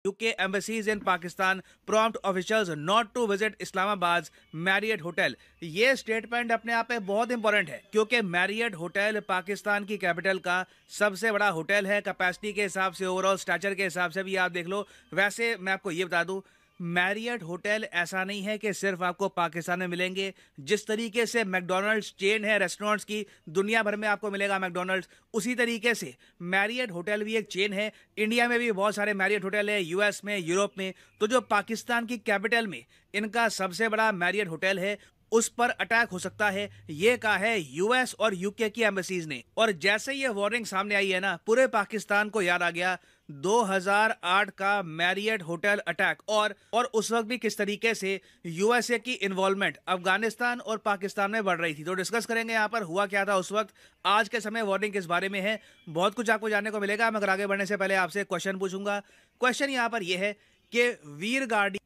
UK embassies in Pakistan prompt officials not to visit Islamabad's Marriott hotel. ये statement अपने आप में बहुत इंपॉर्टेंट है क्योंकि मैरियट होटल पाकिस्तान की कैपिटल का सबसे बड़ा होटल है। कैपेसिटी के हिसाब से, ओवरऑल स्ट्रक्चर के हिसाब से भी आप देख लो। वैसे मैं आपको ये बता दूं, मैरियट होटल ऐसा नहीं है कि सिर्फ आपको पाकिस्तान में मिलेंगे। जिस तरीके से मैकडोनल्ड्स चेन है रेस्टोरेंट्स की, दुनिया भर में आपको मिलेगा मैकडोनल्ड्स, उसी तरीके से मैरियट होटल भी एक चेन है। इंडिया में भी बहुत सारे मैरियट होटल है, यूएस में, यूरोप में। तो जो पाकिस्तान की कैपिटल में इनका सबसे बड़ा मैरियट होटल है, उस पर अटैक हो सकता है, ये कहा है यूएस और यूके की एम्बेसीज ने। और जैसे ये वार्निंग सामने आई है ना, पूरे पाकिस्तान को याद आ गया 2008 का मैरियट होटल अटैक और उस वक्त भी किस तरीके से यूएसए की इन्वॉल्वमेंट अफगानिस्तान और पाकिस्तान में बढ़ रही थी। तो डिस्कस करेंगे यहाँ पर हुआ क्या था उस वक्त, आज के समय वार्निंग किस बारे में है, बहुत कुछ आपको जानने को मिलेगा। मगर आगे बढ़ने से पहले आपसे क्वेश्चन पूछूंगा। क्वेश्चन यहाँ पर यह है कि वीर गार्डी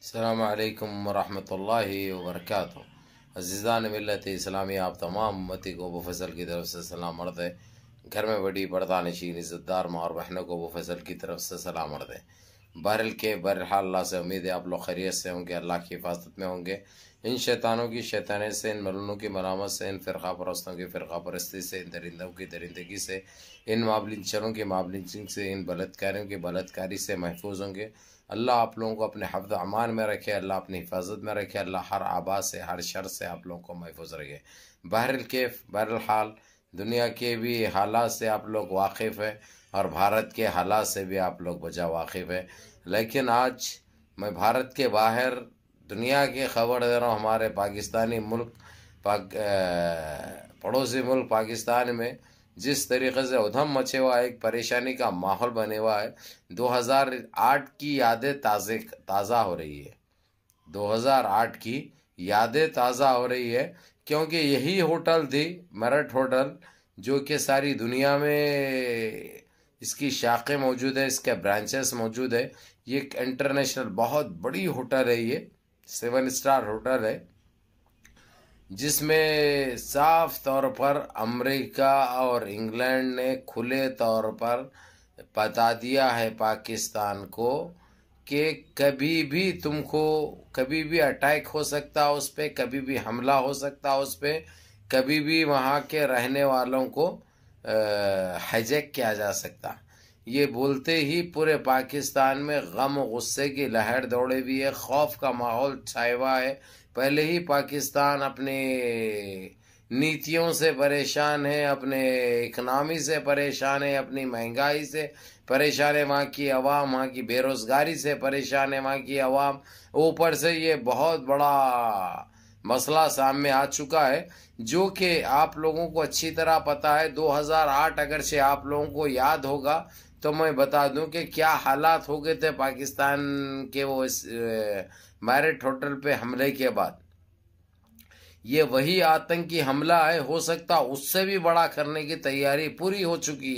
अस्सलाम वालेकुम वरहमतुल्लाहि वबरकातुहू। अज़ीज़ान मिल्लत इस्लामी, आप तमाम उम्मती को अबू फजल की तरफ से सलाम अर्ज़ है। घर में बड़ी पर्दा नशीन इज़्ज़तदार माँ और बहनों को अबू फजल की तरफ से सलाम अर्ज़ है। बहरहाल अल्लाह से उम्मीद है आप लोग खैरियत से होंगे, अल्लाह की हिफाजत में होंगे। इन शैतानों की शैतानी से, इन मलूनों की मलामत से, इन फ़िरक़ा परस्तों की फ़िरक़ा परस्ती से, इन दरिंदों की दरिंदगी से, इन माबलिंचरों की माबलिंचिंग से, इन बलात्कारियों की बलात्कारी से महफूज होंगे। अल्लाह आप लोगों को अपने हफ्ज़ अमान में रखे, अल्लाह अपनी हिफाजत में रखे, अल्लाह हर आबा से, हर शर से आप लोगों को महफूज रखे। बहरहाल दुनिया के भी हालात से आप लोग वाकिफ़ है और भारत के हालात से भी आप लोग बजा वाकिफ़ है। लेकिन आज मैं भारत के बाहर दुनिया की खबर दे रहा हूँ। हमारे पाकिस्तानी मुल्क पड़ोसी मुल्क पाकिस्तान में जिस तरीके से उधम मचे हुआ है, एक परेशानी का माहौल बने हुआ है। 2008 की यादें ताज़ा हो रही है। 2008 की यादें ताज़ा हो रही है क्योंकि यही होटल थी मेरठ होटल, जो कि सारी दुनिया में इसकी शाखें मौजूद है, इसके ब्रांचेस मौजूद है। ये एक इंटरनेशनल बहुत बड़ी होटल है, ये 7 स्टार होटल है, जिसमें साफ तौर पर अमेरिका और इंग्लैंड ने खुले तौर पर बता दिया है पाकिस्तान को कि कभी भी तुमको कभी भी अटैक हो सकता है उस पर, कभी भी हमला हो सकता है उस पर, कभी भी वहाँ के रहने वालों को हाईजैक किया जा सकता। ये बोलते ही पूरे पाकिस्तान में गम गुस्से की लहर दौड़े हुई है, खौफ का माहौल छाया हुआ है। पहले ही पाकिस्तान अपने नीतियों से परेशान है, अपने इकनॉमी से परेशान है, अपनी महंगाई से परेशान है, वहाँ की आवाम, वहाँ की बेरोज़गारी से परेशान है वहाँ की आवाम। ऊपर से ये बहुत बड़ा मसला सामने आ चुका है, जो कि आप लोगों को अच्छी तरह पता है। 2008 अगर से आप लोगों को याद होगा तो मैं बता दूं कि क्या हालात हो गए थे पाकिस्तान के वो इस मैरियट होटल पे हमले के बाद। ये वही आतंकी हमला है, हो सकता उससे भी बड़ा करने की तैयारी पूरी हो चुकी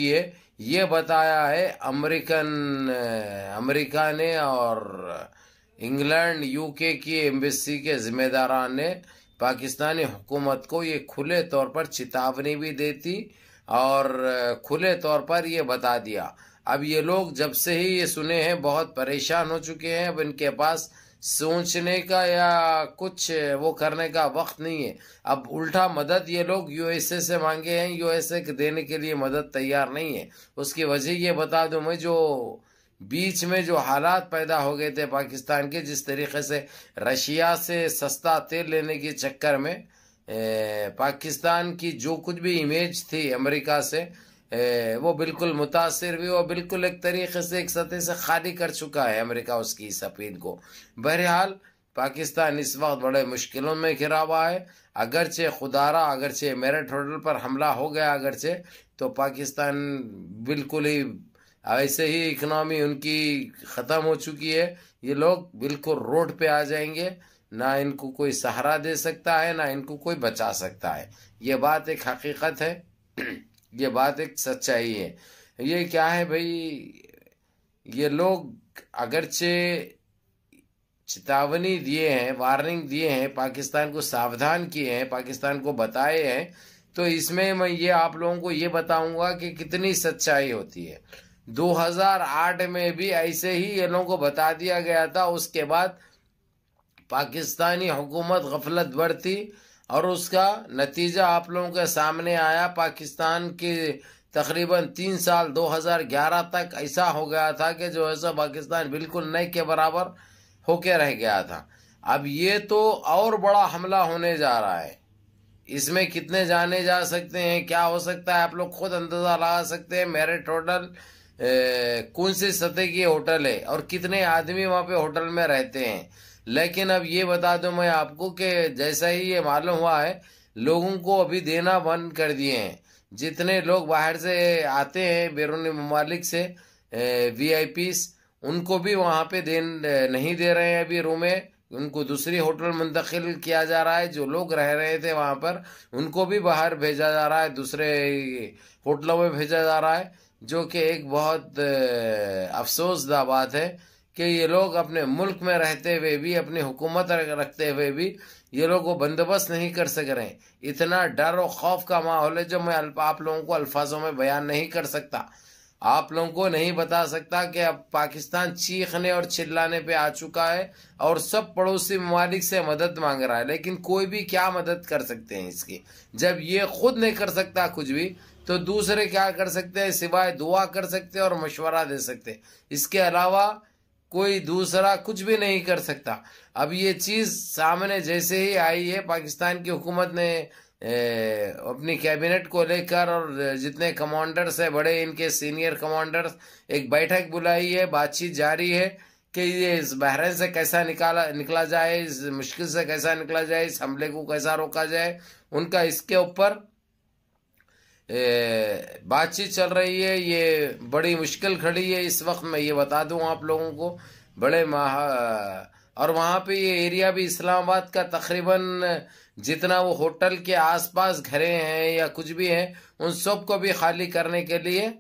है। ये बताया है अमेरिका ने और इंग्लैंड यूके की एम्बेसी के जिम्मेदारान ने पाकिस्तानी हुकूमत को ये खुले तौर पर चेतावनी भी देती और खुले तौर पर ये बता दिया। अब ये लोग जब से ही ये सुने हैं बहुत परेशान हो चुके हैं। अब इनके पास सोचने का या कुछ वो करने का वक्त नहीं है। अब उल्टा मदद ये लोग यूएसए से मांगे हैं, यूएसए देने के लिए मदद तैयार नहीं है। उसकी वजह ये बता दूं मैं, जो बीच में जो हालात पैदा हो गए थे पाकिस्तान के, जिस तरीके से रशिया से सस्ता तेल लेने के चक्कर में पाकिस्तान की जो कुछ भी इमेज थी अमेरिका से, वो बिल्कुल मुतासिर हुई और बिल्कुल एक तरीके से एक सतह से खाली कर चुका है अमेरिका उसकी इस अपील को। बहरहाल पाकिस्तान इस वक्त बड़े मुश्किलों में घिरा हुआ है। अगरचे मेरठ होटल पर हमला हो गया अगरचे, तो पाकिस्तान बिल्कुल ही ऐसे ही इकनॉमी उनकी ख़त्म हो चुकी है। ये लोग बिल्कुल रोड पे आ जाएंगे, ना इनको कोई सहारा दे सकता है, ना इनको कोई बचा सकता है। ये बात एक हकीकत है, ये बात एक सच्चाई है। ये क्या है भाई, ये लोग अगरचे चेतावनी दिए हैं, वार्निंग दिए हैं, पाकिस्तान को सावधान किए हैं, पाकिस्तान को बताए हैं तो इसमें मैं ये आप लोगों को ये बताऊंगा कि कितनी सच्चाई होती है। 2008 में भी ऐसे ही ये लोगों को बता दिया गया था। उसके बाद पाकिस्तानी हुकूमत गफलत बरती और उसका नतीजा आप लोगों के सामने आया। पाकिस्तान के तकरीबन 3 साल 2011 तक ऐसा हो गया था कि जो है सो पाकिस्तान बिल्कुल नए के बराबर होके रह गया था। अब ये तो और बड़ा हमला होने जा रहा है। इसमें कितने जाने जा सकते हैं, क्या हो सकता है, आप लोग खुद अंदाजा लगा सकते हैं। मेरिट होटल कौन सी सतह की होटल है और कितने आदमी वहां पे होटल में रहते हैं। लेकिन अब ये बता दूं मैं आपको कि जैसा ही ये मालूम हुआ है, लोगों को अभी देना बंद कर दिए हैं। जितने लोग बाहर से आते हैं बैरूनी ममालिक से, वीआईपीस, उनको भी वहां पे नहीं दे रहे हैं अभी रूमें। उनको दूसरी होटल मुंतकिल किया जा रहा है। जो लोग रह रहे थे वहां पर उनको भी बाहर भेजा जा रहा है, दूसरे होटलों में भेजा जा रहा है। जो कि एक बहुत अफसोसदा बात है कि ये लोग अपने मुल्क में रहते हुए भी, अपनी हुकूमत रखते हुए भी, ये लोग वो बंदोबस्त नहीं कर सक रहे हैं। इतना डर और खौफ का माहौल है जो मैं आप लोगों को अल्फाजों में बयान नहीं कर सकता। आप लोगों को नहीं बता सकता कि अब पाकिस्तान चीखने और चिल्लाने पे आ चुका है और सब पड़ोसी ममालिक से मदद मांग रहा है। लेकिन कोई भी क्या मदद कर सकते हैं इसकी? जब ये खुद नहीं कर सकता कुछ भी, तो दूसरे क्या कर सकते हैं? सिवाय दुआ कर सकते हैं और मशवरा दे सकते हैं। इसके अलावा कोई दूसरा कुछ भी नहीं कर सकता। अब ये चीज सामने जैसे ही आई है, पाकिस्तान की हुकूमत ने अपनी कैबिनेट को लेकर और जितने कमांडर्स है, बड़े इनके सीनियर कमांडर्स, एक बैठक बुलाई है, बातचीत जारी है कि ये इस बहरीन से कैसा निकला जाए, इस मुश्किल से कैसा निकला जाए, इस हमले को कैसा रोका जाए। उनका इसके ऊपर बातचीत चल रही है। ये बड़ी मुश्किल खड़ी है इस वक्त, मैं ये बता दूं आप लोगों को। बड़े और वहां पे ये एरिया भी इस्लामाबाद का तकरीबन जितना वो होटल के आसपास घरे हैं या कुछ भी हैं, उन सब को भी खाली करने के लिए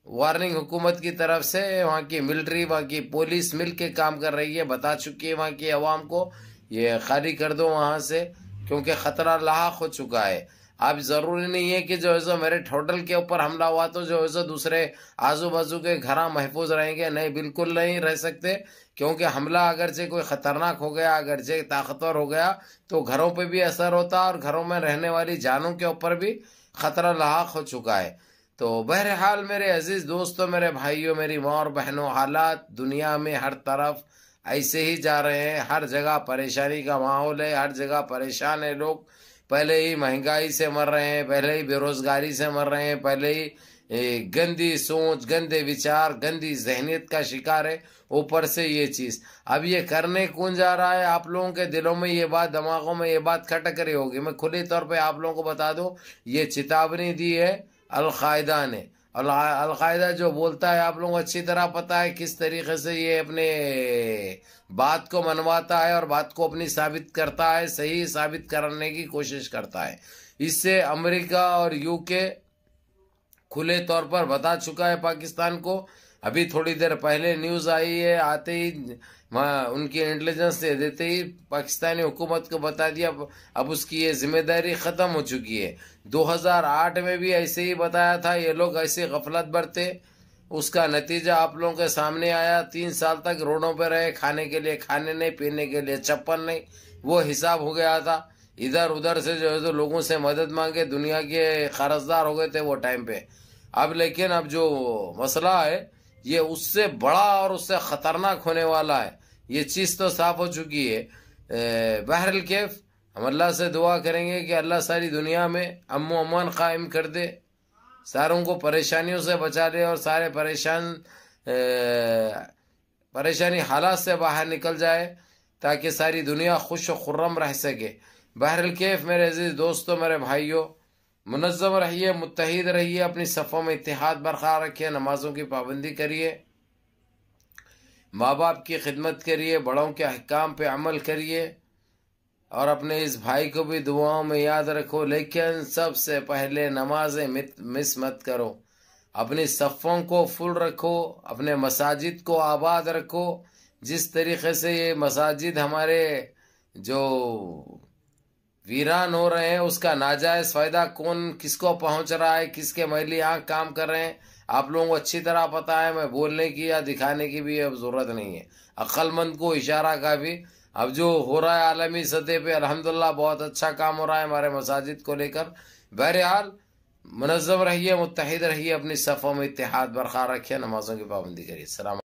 वार्निंग हुकूमत की तरफ से वहाँ की मिलिट्री, वहाँ की पुलिस मिल के काम कर रही है। बता चुकी है वहाँ की अवाम को ये खाली कर दो वहाँ से, क्योंकि खतरा लाक हो चुका है। अब जरूरी नहीं है कि जो है सो मेरे होटल के ऊपर हमला हुआ तो जो है सो दूसरे आजू बाजू के घर महफूज रहेंगे। नहीं, बिल्कुल नहीं रह सकते, क्योंकि हमला अगरचे कोई खतरनाक हो गया, अगरचे ताकतवर हो गया, तो घरों पे भी असर होता और घरों में रहने वाली जानों के ऊपर भी खतरा लाक हो चुका है। तो बहरहाल मेरे अजीज दोस्तों, मेरे भाइयों, मेरी माँ और बहनों, हालात दुनिया में हर तरफ ऐसे ही जा रहे हैं। हर जगह परेशानी का माहौल है, हर जगह परेशान है लोग। पहले ही महंगाई से मर रहे हैं, पहले ही बेरोजगारी से मर रहे हैं, पहले ही गंदी सोच, गंदे विचार, गंदी जहनीत का शिकार है। ऊपर से ये चीज अब ये करने कौन जा रहा है? आप लोगों के दिलों में ये बात, दिमागों में ये बात खटक रही होगी। मैं खुले तौर पे आप लोगों को बता दूं, ये चेतावनी दी है अलकायदा ने। अलकायदा जो बोलता है, आप लोगों को अच्छी तरह पता है किस तरीके से ये अपने बात को मनवाता है और बात को अपनी साबित करता है, सही साबित करने की कोशिश करता है। इससे अमेरिका और यूके खुले तौर पर बता चुका है पाकिस्तान को। अभी थोड़ी देर पहले न्यूज आई है, आते ही उनकी इंटेलिजेंस से देते ही पाकिस्तानी हुकूमत को बता दिया, अब उसकी ये जिम्मेदारी खत्म हो चुकी है। 2008 में भी ऐसे ही बताया था, ये लोग ऐसे गफलत बरते, उसका नतीजा आप लोगों के सामने आया। 3 साल तक रोडों पर रहे, खाने के लिए खाने नहीं, पीने के लिए चप्पल नहीं, वो हिसाब हो गया था। इधर उधर से जो है तो लोगों से मदद मांगे, दुनिया के कर्जदार हो गए थे वो टाइम पे। अब लेकिन अब जो मसला है ये उससे बड़ा और उससे खतरनाक होने वाला है। ये चीज तो साफ हो चुकी है। बहरल कैफ, हम अल्लाह से दुआ करेंगे कि अल्लाह सारी दुनिया में अमन अमान कायम कर दे, सारों को परेशानियों से बचा दे और सारे परेशानी हालात से बाहर निकल जाए, ताकि सारी दुनिया खुश और खुर्रम रह सके। बहरल कैफ मेरे अजीज दोस्तों, मेरे भाइयों, मुनज़्ज़म रहिए, मुत्तहिद रहिए, अपनी सफ़ों में इत्तेहाद बरकरार रखिए, नमाजों की पाबंदी करिए, माँ बाप की खिदमत करिए, बड़ों के अहकाम पे अमल करिए और अपने इस भाई को भी दुआओं में याद रखो। लेकिन सबसे पहले नमाजें मिस मत करो, अपनी सफ़ों को फुल रखो, अपने मसाजिद को आबाद रखो। जिस तरीके से ये मसाजिद हमारे जो वीरान हो रहे हैं, उसका नाजायज फायदा कौन किसको पहुंच रहा है, किसके मैली आंख काम कर रहे हैं, आप लोगों को अच्छी तरह पता है। मैं बोलने की या दिखाने की भी अब जरूरत नहीं है। अक्लमंद को इशारा का भी अब जो हो रहा है आलमी सतह पे, अल्हम्दुलिल्लाह बहुत अच्छा काम हो रहा है हमारे मसाजिद को लेकर। बहरहाल मुनज़्ज़म रहिए, मुत्तहिद रहिए, अपनी सफ़ों में इत्तेहाद बरकरार रखिए, नमाजों की पाबंदी करिए। सलाम।